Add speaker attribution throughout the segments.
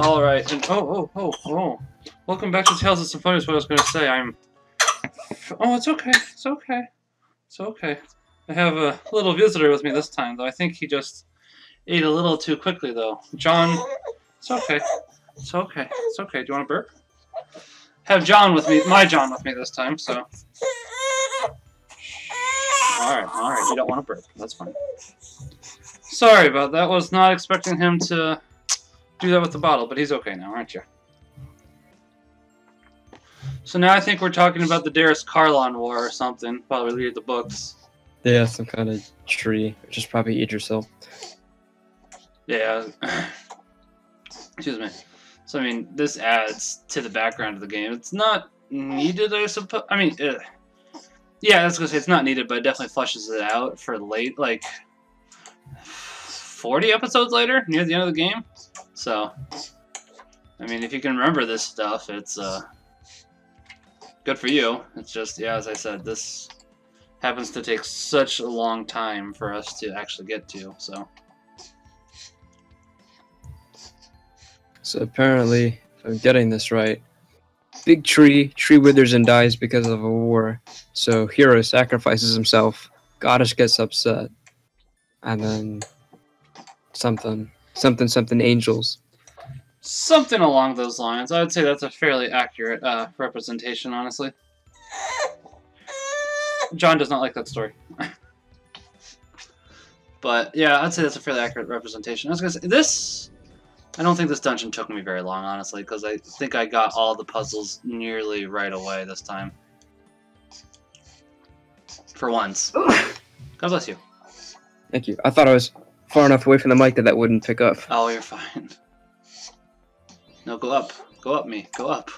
Speaker 1: Alright, and oh. Welcome back to Tales of Symphonia is what I was going to say. Oh, it's okay. It's okay. It's okay. I have a little visitor with me this time, though. I think he just ate a little too quickly, though. John, it's okay. It's okay. It's okay. Do you want to burp? Have John with me, my John with me this time, so. Alright. You don't want to burp. That's fine. Sorry about that. Was not expecting him to do that with the bottle, but he's okay now, aren't you? So now I think we're talking about the Darius Carlon War or something, while we read the books.
Speaker 2: Yeah, some kind of tree, which is probably Idrisil.
Speaker 1: Yeah. Excuse me. So, I mean, this adds to the background of the game. It's not needed, I suppose. I mean, yeah, I was going to say it's not needed, but it definitely fleshes it out for late, like, 40 episodes later, near the end of the game. So, I mean, if you can remember this stuff, it's good for you. It's just, yeah, as I said, this happens to take such a long time for us to actually get to, so.
Speaker 2: So apparently, if I'm getting this right, big tree withers and dies because of a war. So hero sacrifices himself, goddess gets upset, and then something angels.
Speaker 1: Something along those lines. I would say that's a fairly accurate representation, honestly. John does not like that story. But, yeah, I'd say that's a fairly accurate representation. I was going to say, this... I don't think this dungeon took me very long, honestly, because I think I got all the puzzles nearly right away this time. For once. God bless you.
Speaker 2: Thank you. I thought I was far enough away from the mic that wouldn't pick up.
Speaker 1: Oh, you're fine. No, go up. Go up, me. Go up.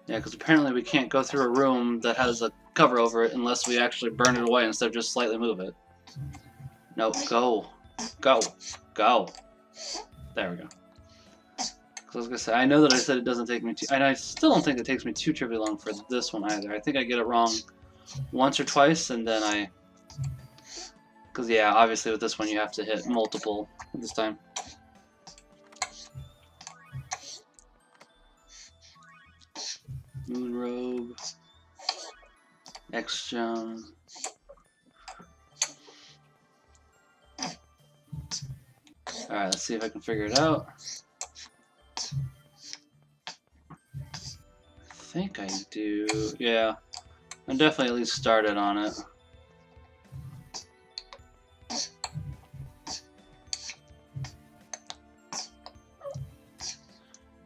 Speaker 1: Yeah, because apparently we can't go through a room that has a cover over it unless we actually burn it away instead of just slightly move it. No, go. Go. Go. There we go. Because I was going to say, I know that I said it doesn't take me too... And I still don't think it takes me too terribly long for this one either. I think I get it wrong once or twice, and then I... Because, yeah, obviously with this one you have to hit multiple this time. Moon Robe. X-Gem. Alright, let's see if I can figure it out. I think I do. Yeah. I'm definitely at least started on it.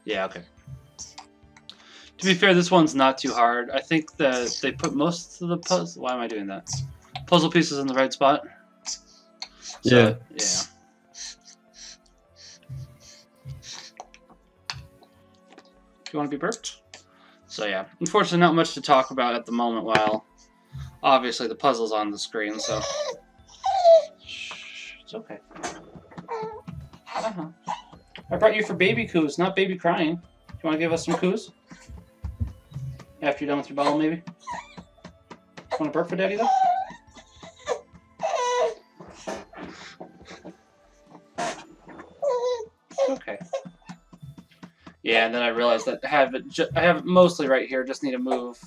Speaker 1: Yeah, okay. To be fair, this one's not too hard. I think that they put most of the puzzle... Why am I doing that? Puzzle pieces in the right spot. So, yeah. You want to be burped? So yeah, unfortunately not much to talk about at the moment while obviously the puzzle's on the screen, so... Shh, it's okay. I brought you for baby coos, not baby crying. Do you want to give us some coos? After you're done with your bottle, maybe? Want to burp for Daddy, though? Okay. Yeah, and then I realized that I have it mostly right here. Just need to move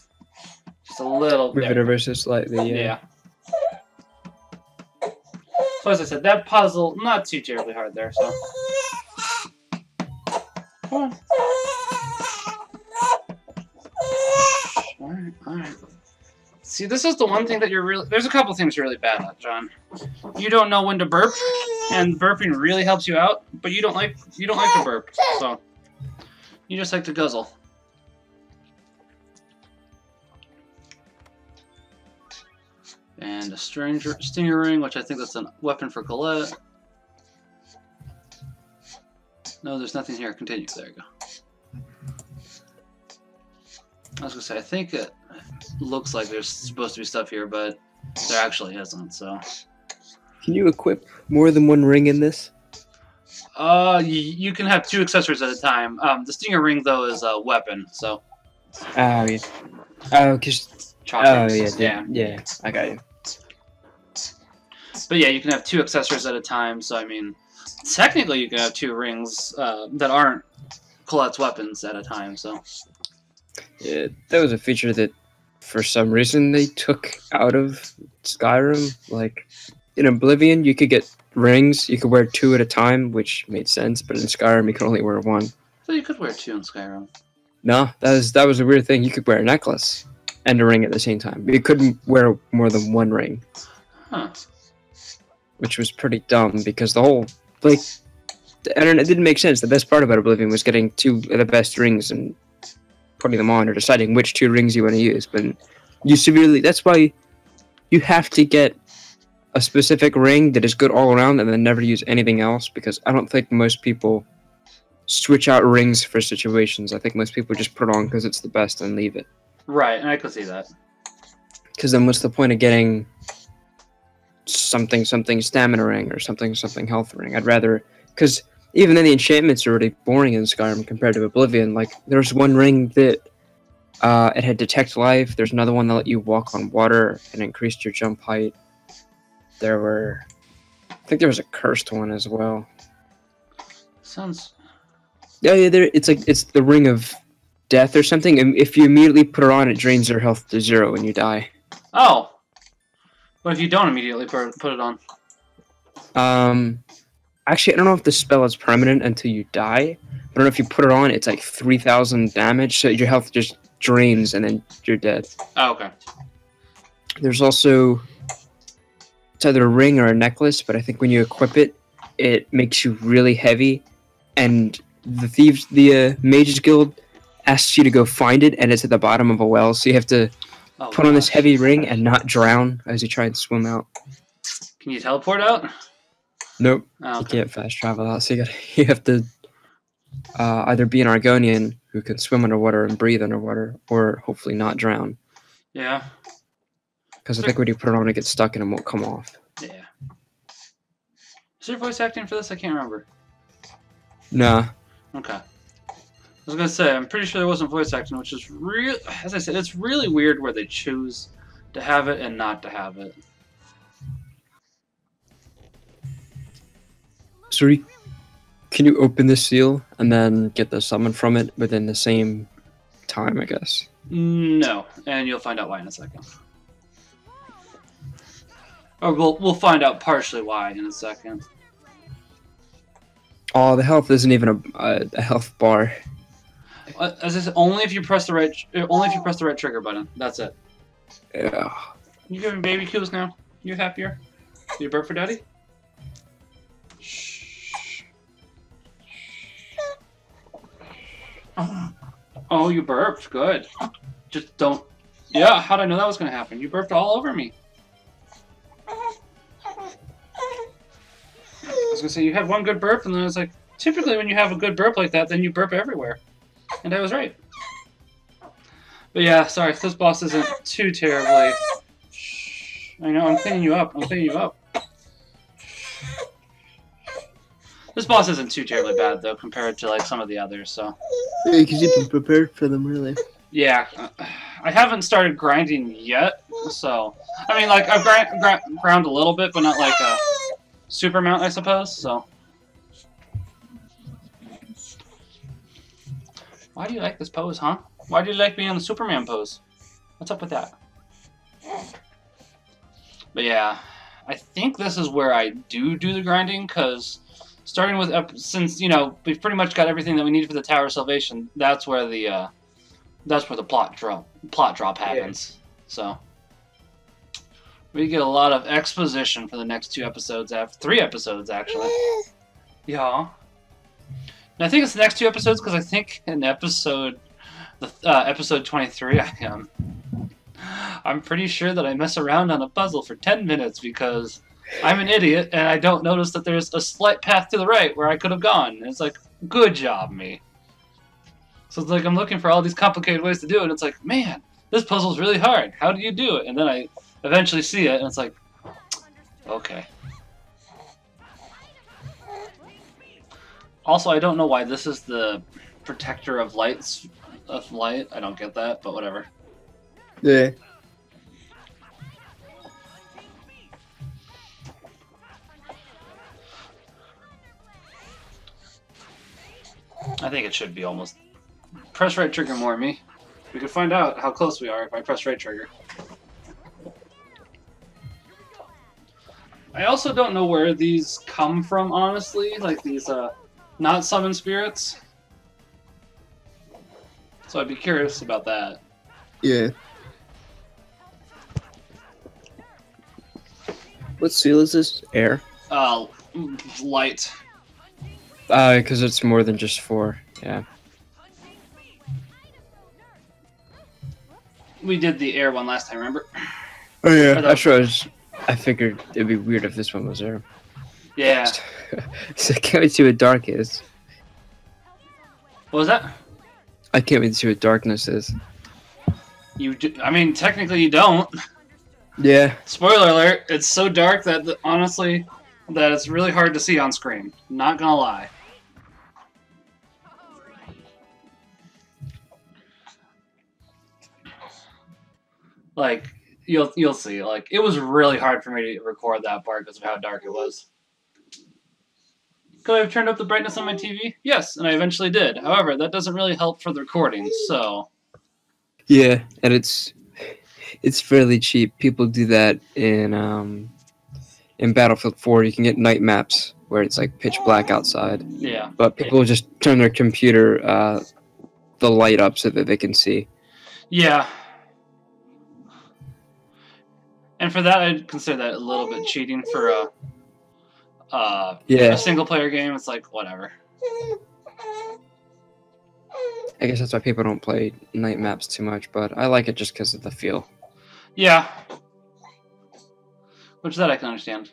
Speaker 1: just a little bit.
Speaker 2: Move it ever so slightly, yeah.
Speaker 1: So as I said, that puzzle not too terribly hard there. So come on. All right. See, this is the one thing that you're really... There's a couple things you're really bad at, John. You don't know when to burp, and burping really helps you out, but you don't like to burp, so... You just like to guzzle. And a stinger ring, which I think that's a weapon for Colette. No, there's nothing here. Continue. There you go. I was going to say, I think it looks like there's supposed to be stuff here, but there actually isn't, so...
Speaker 2: Can you equip more than one ring in this?
Speaker 1: You can have 2 accessories at a time. The stinger ring, though, is a weapon, so...
Speaker 2: Oh, yeah. Oh, because... Oh, yeah, I got you.
Speaker 1: But yeah, you can have 2 accessories at a time, so I mean, technically you can have 2 rings that aren't collects weapons at a time. So
Speaker 2: Yeah, that was a feature that, for some reason, they took out of Skyrim. Like, in Oblivion, you could get rings. You could wear 2 at a time, which made sense. But in Skyrim, you could only wear 1.
Speaker 1: So you could wear 2 in Skyrim.
Speaker 2: No, that was a weird thing. You could wear a necklace and a ring at the same time. You couldn't wear more than 1 ring.
Speaker 1: Huh.
Speaker 2: Which was pretty dumb, because the whole, like, I don't know, it didn't make sense. The best part about Oblivion was getting 2 of the best rings and putting them on, or deciding which 2 rings you want to use. But that's why you have to get a specific ring that is good all around and then never use anything else, because I don't think most people switch out rings for situations. I think most people just put it on because it's the best and leave it.
Speaker 1: Right, and I could see that.
Speaker 2: Because then what's the point of getting something stamina ring or something health ring? I'd rather, because even then the enchantments are really boring in Skyrim compared to Oblivion. Like, there's 1 ring that it had detect life. There's another one that let you walk on water and increased your jump height. I think there was a cursed one as well.
Speaker 1: Sounds.
Speaker 2: Yeah, it's the ring of death or something. And if you immediately put it on, it drains your health to 0 when you die.
Speaker 1: Oh. What if you don't immediately put it on?
Speaker 2: Actually, I don't know if the spell is permanent until you die. I don't know if you put it on, it's like 3,000 damage, so your health just drains and then you're dead.
Speaker 1: Oh, okay.
Speaker 2: There's also, it's either a ring or a necklace, but I think when you equip it, it makes you really heavy, and the Mages Guild asks you to go find it, and it's at the bottom of a well, so you have to put on this heavy ring and not drown as you try and swim out.
Speaker 1: Can you teleport out?
Speaker 2: Nope.
Speaker 1: Oh, okay.
Speaker 2: You can't fast travel out, so you have to either be an Argonian who can swim underwater and breathe underwater, or hopefully not drown.
Speaker 1: Yeah.
Speaker 2: Because I think when you put it on, it gets stuck and it won't come off.
Speaker 1: Yeah. Is there voice acting for this? I can't remember.
Speaker 2: Nah.
Speaker 1: Okay. I was gonna say, I'm pretty sure there wasn't voice acting, which is real. As I said, it's really weird where they choose to have it and not to have it.
Speaker 2: So can you open the seal and then get the summon from it within the same time, I guess?
Speaker 1: No, and you'll find out why in a second. Or we'll find out partially why in a second.
Speaker 2: Oh, the health isn't even a health bar.
Speaker 1: As I said, only if you press the right trigger button. That's it.
Speaker 2: Yeah.
Speaker 1: You giving baby cues now? You happier? You burp for daddy? Shh. Oh, you burped. Good. Just don't. Yeah, how'd I know that was gonna happen? You burped all over me. I was gonna say you had one good burp, and then I was like, typically when you have a good burp like that, then you burp everywhere. And I was right. But yeah, sorry, if this boss isn't too terribly. Shh. I know, I'm cleaning you up. I'm cleaning you up. This boss isn't too terribly bad though, compared to like some of the others. So.
Speaker 2: Yeah, because you've been prepared for them, really.
Speaker 1: Yeah, I haven't started grinding yet, so I mean, like I've ground a little bit, but not like a super amount, I suppose. So. Why do you like this pose, huh? Why do you like being in the Superman pose? What's up with that? But yeah, I think this is where I do the grinding, because starting with since you know we've pretty much got everything that we need for the Tower of Salvation, that's where the plot drop happens. Yeah. So we get a lot of exposition for the next 2 episodes, 3 episodes actually. Yeah. And I think it's the next 2 episodes, because I think in episode 23, I'm pretty sure that I mess around on a puzzle for 10 minutes because I'm an idiot and I don't notice that there's a slight path to the right where I could have gone. And it's like, good job, me. So it's like I'm looking for all these complicated ways to do it, and it's like, man, this puzzle's really hard. How do you do it? And then I eventually see it, and it's like, okay. Also, I don't know why this is the protector of light. I don't get that, but whatever.
Speaker 2: Yeah.
Speaker 1: I think it should be almost. Press right trigger more, me. We could find out how close we are if I press right trigger. I also don't know where these come from, honestly. Like these, not summon spirits. So I'd be curious about that.
Speaker 2: Yeah. What seal is this? Air?
Speaker 1: Light.
Speaker 2: Because it's more than just 4. Yeah.
Speaker 1: We did the air one last time, remember?
Speaker 2: Oh yeah. I figured it'd be weird if this one was air.
Speaker 1: Yeah.
Speaker 2: So I can't wait to see what dark is.
Speaker 1: What was that?
Speaker 2: I can't wait to see what darkness is.
Speaker 1: I mean, technically you don't.
Speaker 2: Yeah.
Speaker 1: Spoiler alert, it's so dark that, honestly, that it's really hard to see on screen. Not gonna lie. Like, you'll see. Like, it was really hard for me to record that part because of how dark it was. Could I have turned up the brightness on my TV? Yes, and I eventually did. However, that doesn't really help for the recording, so...
Speaker 2: Yeah, and it's fairly cheap. People do that in Battlefield 4. You can get night maps where it's like pitch black outside.
Speaker 1: Yeah.
Speaker 2: But people just turn their computer the light up so that they can see.
Speaker 1: Yeah. And for that, I'd consider that a little bit cheating for a single-player game. It's like, whatever.
Speaker 2: I guess that's why people don't play night maps too much, but I like it just because of the feel.
Speaker 1: Yeah. Which that I can understand.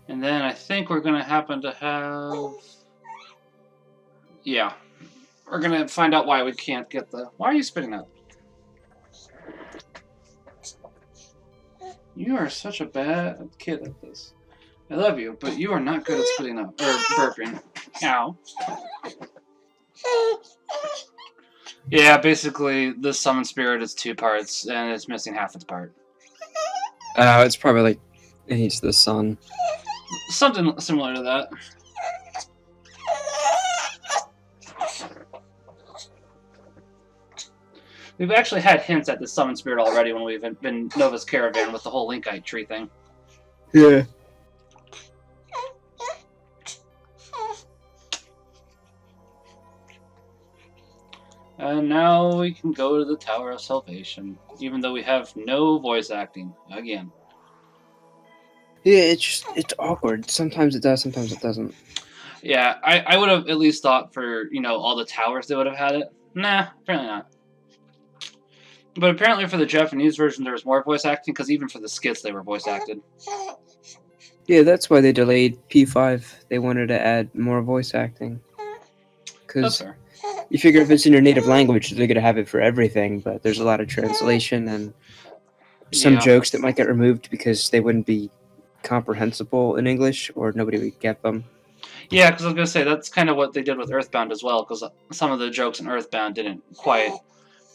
Speaker 1: And then I think we're going to happen to have... Yeah. We're going to find out why we can't get the... Why are you spitting out? You are such a bad kid at this. I love you, but you are not good at spitting up. Or burping. Ow. Yeah, basically, this summon spirit is 2 parts, and it's missing half its part.
Speaker 2: It's probably like it needs the sun.
Speaker 1: Something similar to that. We've actually had hints at the summon spirit already when we've been Nova's Caravan with the whole Linkite tree thing.
Speaker 2: Yeah.
Speaker 1: And now we can go to the Tower of Salvation, even though we have no voice acting again.
Speaker 2: Yeah, it's awkward. Sometimes it does, sometimes it doesn't.
Speaker 1: Yeah, I would have at least thought for, all the towers they would have had it. Nah, apparently not. But apparently for the Japanese version there was more voice acting, because even for the skits they were voice acted.
Speaker 2: Yeah, that's why they delayed P5. They wanted to add more voice acting. Because you figure if it's in your native language, they're going to have it for everything, but there's a lot of translation and some jokes that might get removed because they wouldn't be comprehensible in English or nobody would get them.
Speaker 1: Yeah, because I was going to say, that's kind of what they did with Earthbound as well, because some of the jokes in Earthbound didn't quite,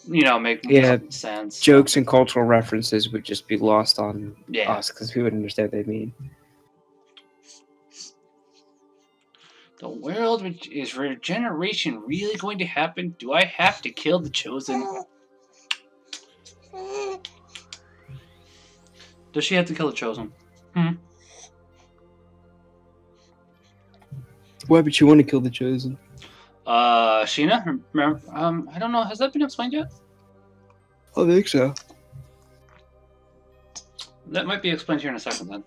Speaker 1: make sense.
Speaker 2: Jokes and cultural references would just be lost on us because we wouldn't understand what they mean.
Speaker 1: The world is regeneration really going to happen? Do I have to kill the Chosen? Does she have to kill the Chosen?
Speaker 2: Why would you want to kill the Chosen?
Speaker 1: Sheena? Remember, I don't know. Has that been explained yet?
Speaker 2: I think so.
Speaker 1: That might be explained here in a second, then.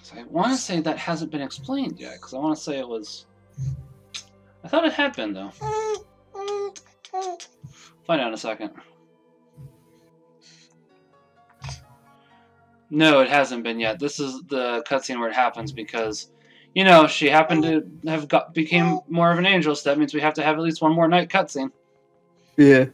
Speaker 1: So I want to say that hasn't been explained yet, because I want to say it was... I thought it had been, though. Find out in a second. No, it hasn't been yet. This is the cutscene where it happens because, she happened to have became more of an angel, so that means we have to have at least one more night cutscene.
Speaker 2: Yeah.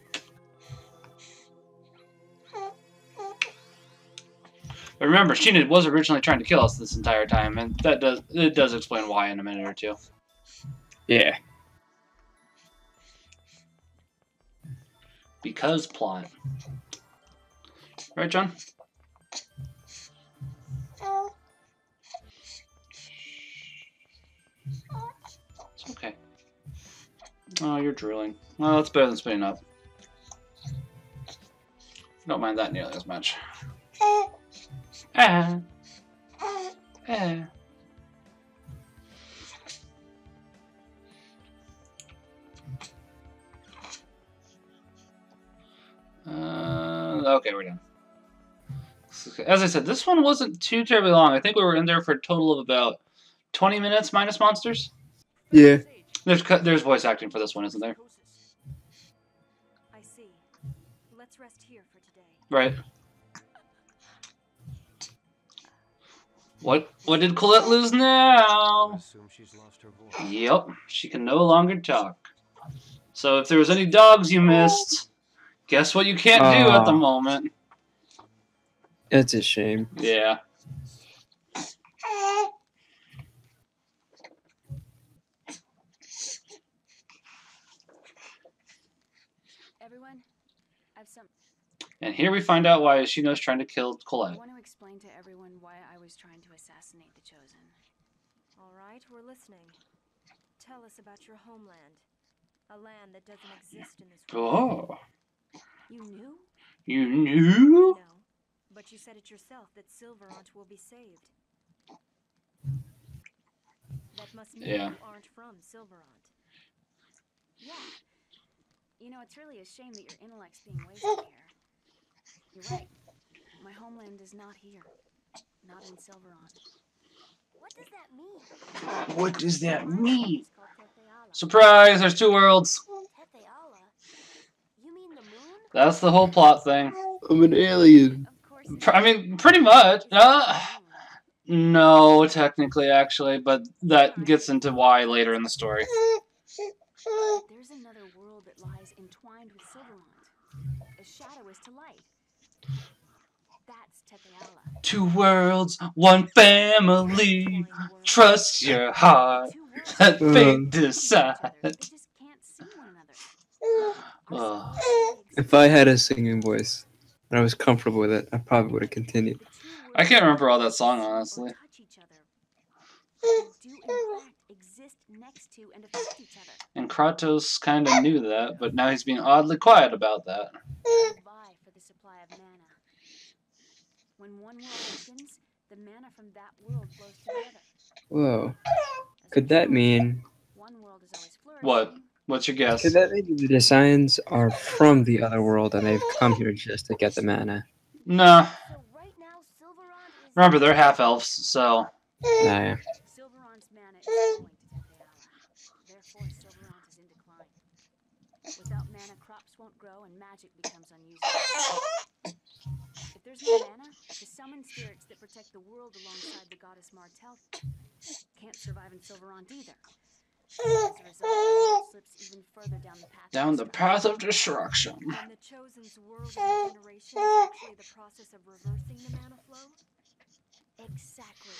Speaker 1: But remember, Sheena was originally trying to kill us this entire time, and it does explain why in a minute or two.
Speaker 2: Yeah.
Speaker 1: Because plot. Right, John? It's okay. Oh, you're drooling. Well, that's better than spitting up. Don't mind that nearly as much. Ah. Ah. Okay, we're done. As I said, this one wasn't too terribly long. I think we were in there for a total of about 20 minutes minus monsters.
Speaker 2: Yeah.
Speaker 1: There's voice acting for this one, isn't there?
Speaker 3: I see. Let's rest here for today.
Speaker 1: Right. What did Colette lose now?
Speaker 4: Assume she's lost her voice.
Speaker 1: Yep, she can no longer talk. So if there was any dogs you missed, guess what you can't do at the moment?
Speaker 2: It's a shame.
Speaker 1: Yeah.
Speaker 3: Everyone, I've some.
Speaker 1: And here we find out why Ishino's trying to kill
Speaker 3: I
Speaker 1: Colette.
Speaker 3: want to explain to everyone why I was trying to assassinate the Chosen.
Speaker 5: All right, we're listening. Tell us about your homeland. A land that doesn't exist in this world.
Speaker 1: Oh.
Speaker 3: You knew?
Speaker 1: You knew?
Speaker 5: No, but you said it yourself that Silverant will be saved. That must mean
Speaker 1: Yeah.
Speaker 5: you aren't from Silverant.
Speaker 3: Yeah. You know, it's really a shame that your intellect's being wasted here. You're right. My homeland is not here. Not in Silverant.
Speaker 5: What does that mean?
Speaker 1: What does that mean?
Speaker 5: It's called Tetheala.
Speaker 1: Surprise, there's two worlds.
Speaker 5: Tetheala? You mean the moon?
Speaker 1: That's the whole plot thing.
Speaker 2: I'm an alien.
Speaker 3: Of course. it
Speaker 1: I
Speaker 3: is.
Speaker 1: mean, pretty much.
Speaker 3: It's not the moon.
Speaker 1: No, technically, actually, but that gets into why later in the story.
Speaker 3: There's another world that lies entwined with Silverant. As shadow is to light. That's Tetheala.
Speaker 1: Two worlds, one family. Trust your heart.
Speaker 3: Two worlds
Speaker 1: Let
Speaker 3: that
Speaker 1: fate
Speaker 3: each other,
Speaker 1: decide.
Speaker 3: they just can't see one another.
Speaker 1: Oh.
Speaker 2: If I had a singing voice and I was comfortable with it, I probably would have continued.
Speaker 1: I can't remember all that song, honestly.
Speaker 3: Touch each other. They do in fact exist next to and affect each other.
Speaker 1: And Kratos kind of knew that, but now he's being oddly quiet about that.
Speaker 3: They vie for the supply of mana. When one world weakens, the mana from that world flows to the other.
Speaker 2: Whoa.
Speaker 3: As
Speaker 2: Could
Speaker 3: a
Speaker 2: that
Speaker 3: result,
Speaker 2: mean...
Speaker 3: one world is always
Speaker 1: What?
Speaker 3: flourishing.
Speaker 1: What's your guess?
Speaker 2: Could that mean the designs are from the other world and they've come here just to get the mana?
Speaker 1: Nah.
Speaker 5: So right now, Silverant is.
Speaker 1: Remember, they're half-elves, so...
Speaker 2: Yeah.
Speaker 3: Silverant's mana is flowing to Tetheala. Therefore, Silverant is in decline. Without mana, crops won't grow and magic becomes unusable. If there's no mana, the summoned spirits that protect the world alongside the goddess Martel can't survive in Silverant either. As a result, the world slips even further down the path.
Speaker 1: Down the path of destruction.
Speaker 5: And the Chosen's world regeneration is actually the process of reversing the mana flow?
Speaker 3: Exactly.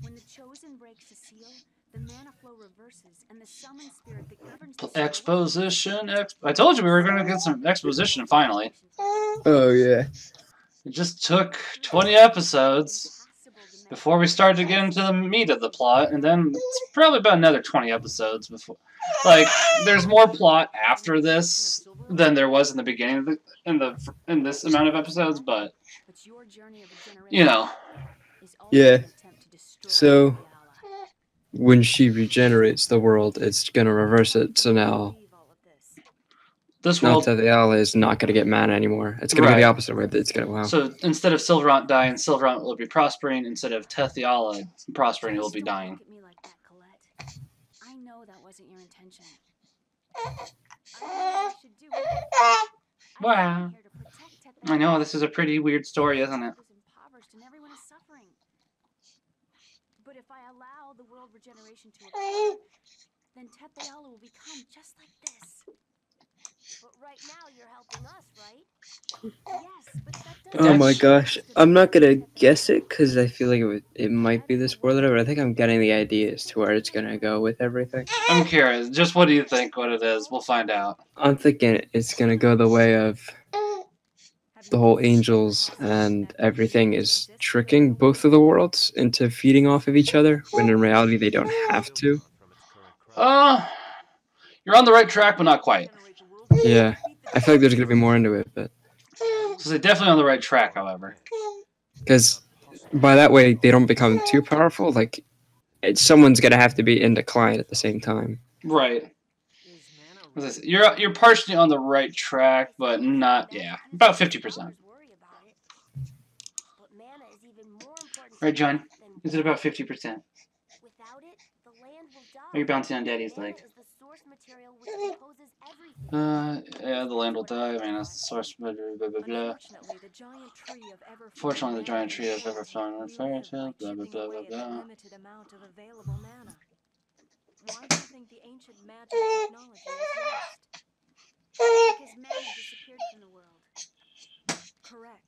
Speaker 3: When the Chosen breaks the seal, the mana flow reverses, and the summoned spirit that governs the seal
Speaker 1: Exposition. I told you we were going to get some exposition finally.
Speaker 2: Oh, yeah.
Speaker 1: It just took 20 episodes before we started to get into the meat of the plot, and then it's probably about another 20 episodes before. Like, there's more plot after this than there was in the beginning of in this amount of episodes, but you know.
Speaker 2: Yeah. So, when she regenerates the world, it's gonna reverse it. So now,
Speaker 1: This
Speaker 2: now
Speaker 1: world,
Speaker 2: Tetheala is not gonna get mana anymore. It's gonna be
Speaker 1: Right.
Speaker 2: the opposite way. It's gonna wow.
Speaker 1: so instead of Silverant dying, Silverant will be prospering. Instead of Tetheala prospering, he will be dying.
Speaker 3: Look at me like that, Colette. I know that wasn't your intention. I know what I should do.
Speaker 1: Wow. I know, this is a pretty weird story, isn't it?
Speaker 3: Impoverished and everyone is suffering. But if I allow the world regeneration to occur, then Tetheala will become just like this.
Speaker 5: But right now, you're helping us, right?
Speaker 3: Yes, but that
Speaker 2: Oh
Speaker 3: doesn't
Speaker 2: my
Speaker 1: That's-
Speaker 2: gosh, I'm not gonna guess it because I feel like it might be the spoiler, but I think I'm getting the idea as to where it's gonna go with everything.
Speaker 1: I'm curious. Just what do you think what it is? We'll find out.
Speaker 2: I'm thinking it's gonna go the way of the whole angels and everything is tricking both of the worlds into feeding off of each other, when in reality they don't have to.
Speaker 1: You're on the right track, but not quite.
Speaker 2: Yeah, I feel like there's gonna be more into it, but
Speaker 1: So they're definitely on the right track, however.
Speaker 2: because by that way they don't become too powerful. Like someone's gonna have to be in decline at the same time.
Speaker 1: Right. You're partially on the right track, but not, yeah, about 50%. Right, John? Is it about 50%? Are you bouncing on Daddy's leg? Yeah, the land will die. I mean, that's the source. Blah, blah, blah, blah. Fortunately, the giant tree of ever-flowing with fairy tale. Blah blah blah blah blah.
Speaker 5: Why do you think the ancient magic technology was lost?
Speaker 3: Because mana disappeared from the world.
Speaker 5: Correct.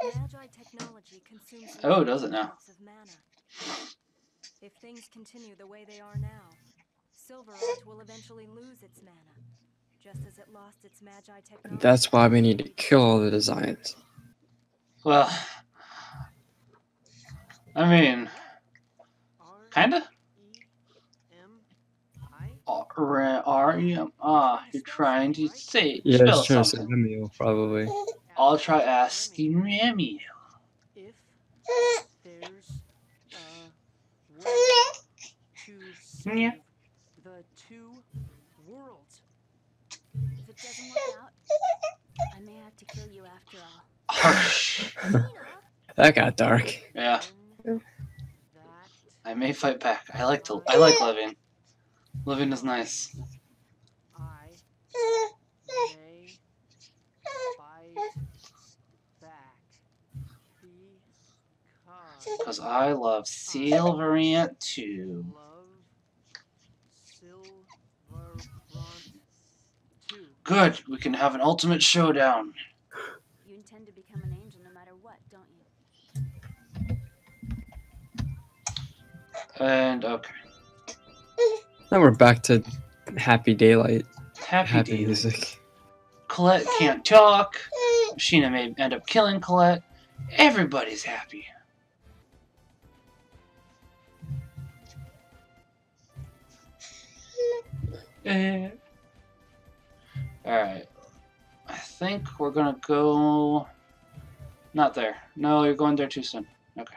Speaker 5: Magi technology consumes
Speaker 1: Oh, does it now?
Speaker 5: amounts of mana. If things continue the way they are now, Silverite will eventually lose its mana, just as it lost its Magi technology.
Speaker 2: That's why we need to kill all the designs.
Speaker 1: Well, I mean, kinda. R-E-M. You're trying to say.
Speaker 2: Yeah,
Speaker 1: spell
Speaker 2: I was trying to say
Speaker 1: something.
Speaker 2: Romeo, probably.
Speaker 1: I'll try asking Remy.
Speaker 4: If there's a way to save
Speaker 1: Yeah.
Speaker 4: the two worlds.
Speaker 3: If it doesn't work out, I may have to kill you after all.
Speaker 1: Harsh.
Speaker 2: That got dark.
Speaker 1: Yeah,
Speaker 4: That
Speaker 1: I may fight back. I like living. Living is nice.
Speaker 4: I may fight back
Speaker 1: Because I love Silverant too.
Speaker 4: love Silverfront too.
Speaker 1: Good, we can have an ultimate showdown.
Speaker 3: You intend to become an angel no matter what, don't you?
Speaker 1: And okay.
Speaker 2: Now we're back to happy daylight,
Speaker 1: Happy
Speaker 2: happy
Speaker 1: day.
Speaker 2: music.
Speaker 1: Colette can't talk. Sheena may end up killing Colette. Everybody's happy. Alright. I think we're gonna go... Not there. No, you're going there too soon. Okay.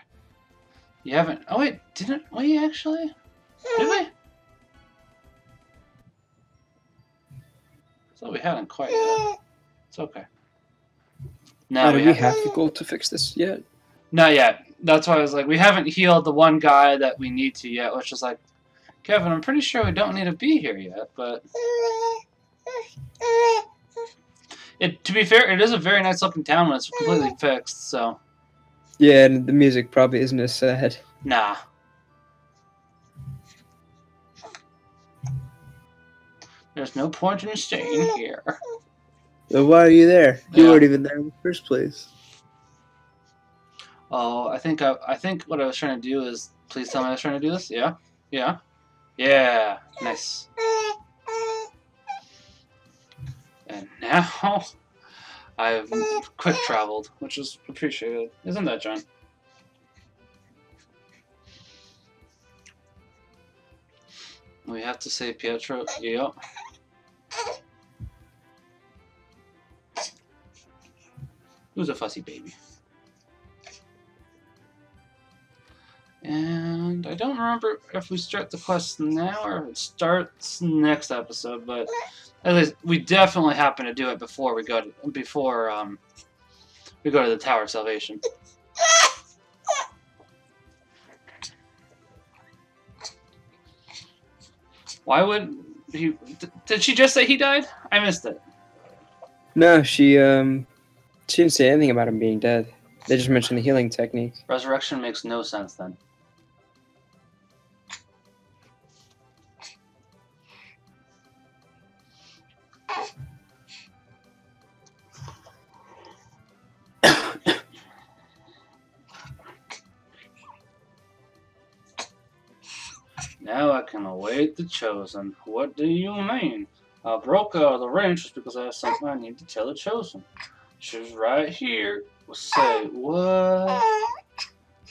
Speaker 1: You haven't... Oh wait, didn't we actually? Did we? I thought we hadn't quite yet. It's okay. No,
Speaker 2: Do
Speaker 1: we
Speaker 2: we
Speaker 1: haven't.
Speaker 2: have the goal to fix this yet?
Speaker 1: Not yet. That's why I was like, we haven't healed the one guy that we need to yet, which is like, Kevin, I'm pretty sure we don't need to be here yet, but... To be fair, it is a very nice looking town when it's completely fixed, so...
Speaker 2: Yeah, and the music probably isn't as sad.
Speaker 1: Nah. There's no point in staying here.
Speaker 6: So why are you there? You
Speaker 1: Yeah.
Speaker 6: weren't even there in the first place.
Speaker 1: Oh, I think what I was trying to do is... Please tell me I was trying to do this? Yeah? Yeah? Yeah. Nice. And now... I've quick traveled, which is appreciated. Isn't that, John? We have to save Pietro. Yep. Who's a fussy baby? And I don't remember if we start the quest now or if it starts next episode, but at least we definitely happen to do it before we go to we go to the Tower of Salvation. Why would he? Did she just say he died? I missed it.
Speaker 2: No, she didn't say anything about him being dead. They just mentioned the healing technique.
Speaker 1: Resurrection makes no sense then. Now I can await the chosen. What do you mean? I broke out of the range just because I have something I need to tell the chosen. She's right here. Say what?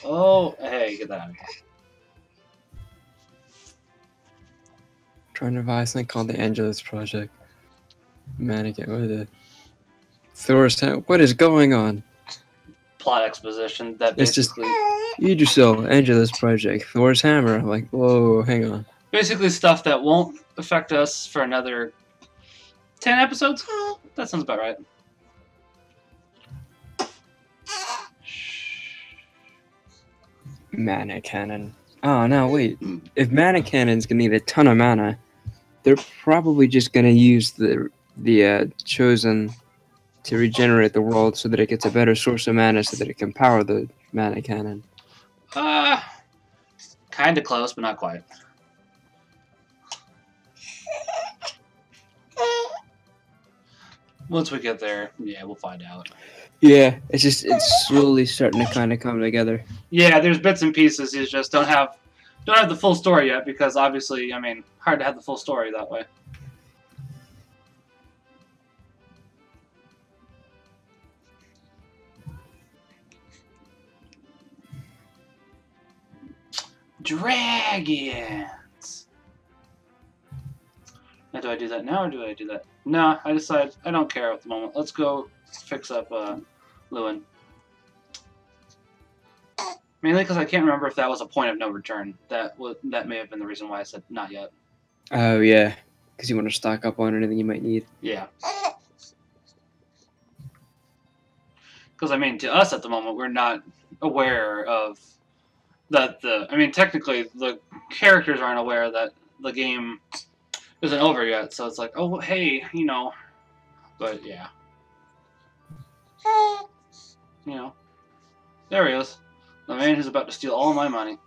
Speaker 1: Oh, hey, get that out of here.
Speaker 2: Trying to devise something called the Angelus Project. Mannequin, what is it? Thor's Town. What is going on?
Speaker 1: Plot exposition that
Speaker 2: It's just
Speaker 1: basically
Speaker 2: Yggdrasil, Angelus Project, Thor's Hammer. Like, whoa, hang on.
Speaker 1: basically stuff that won't affect us for another 10 episodes. That sounds about right.
Speaker 2: Mana cannon. Oh no, wait. If mana cannon's gonna need a ton of mana, they're probably just gonna use the chosen to regenerate the world so that it gets a better source of mana so that it can power the mana cannon.
Speaker 1: Kind of close, but not quite. Once we get there, yeah, we'll find out.
Speaker 2: Yeah, it's slowly starting to kind of come together.
Speaker 1: Yeah, there's bits and pieces. You just don't have the full story yet because obviously, I mean, hard to have the full story that way. Dragons. Now, do I do that now or do I do that? No, I decide I don't care at the moment. Let's go fix up Lewin. Mainly because I can't remember if that was a point of no return. That may have been the reason why I said not yet.
Speaker 2: Oh yeah, because you want to stock up on anything you might need.
Speaker 1: Yeah. Because I mean, to us at the moment, we're not aware of that. I mean, technically, the characters aren't aware that the game isn't over yet. So it's like, oh hey, you know. But yeah. You know. There he is. The man who's about to steal all my money.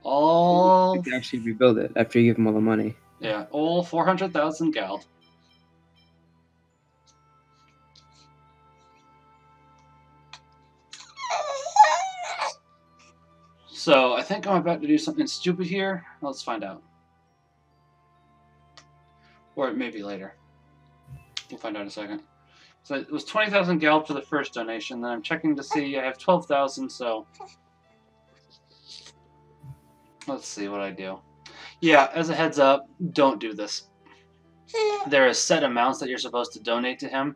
Speaker 1: All...
Speaker 2: You can actually rebuild it after you give him all the money.
Speaker 1: Yeah, all 400,000 gal. So, I think I'm about to do something stupid here. Let's find out. Or maybe later. We'll find out in a second. So it was 20,000 gal for the first donation. Then I'm checking to see I have 12,000, so let's see what I do. Yeah, as a heads up, don't do this. There are set amounts that you're supposed to donate to him.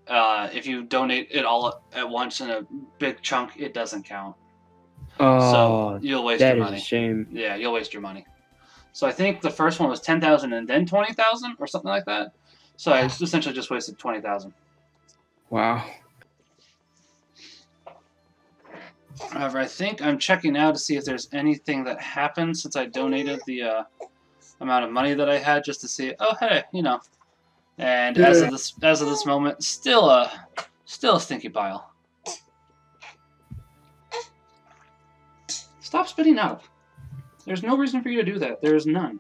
Speaker 1: If you donate it all at once in a big chunk, it doesn't count.
Speaker 2: Oh,
Speaker 1: so you'll waste your money.
Speaker 2: That is a shame.
Speaker 1: Yeah, you'll waste your money. So I think the first one was 10,000 and then 20,000 or something like that. So I essentially just wasted 20,000.
Speaker 2: Wow.
Speaker 1: However, I think I'm checking now to see if there's anything that happened since I donated the amount of money that I had, just to see. Oh, hey, you know. And as of this moment, still a stinky pile. Stop spitting up. There's no reason for you to do that. There is none.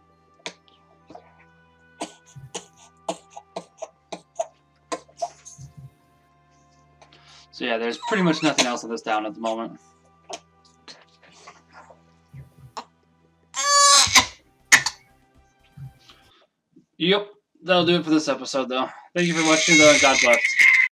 Speaker 1: So yeah, there's pretty much nothing else of this down at the moment. Yep, that'll do it for this episode, though. Thank you for watching, though, and God bless.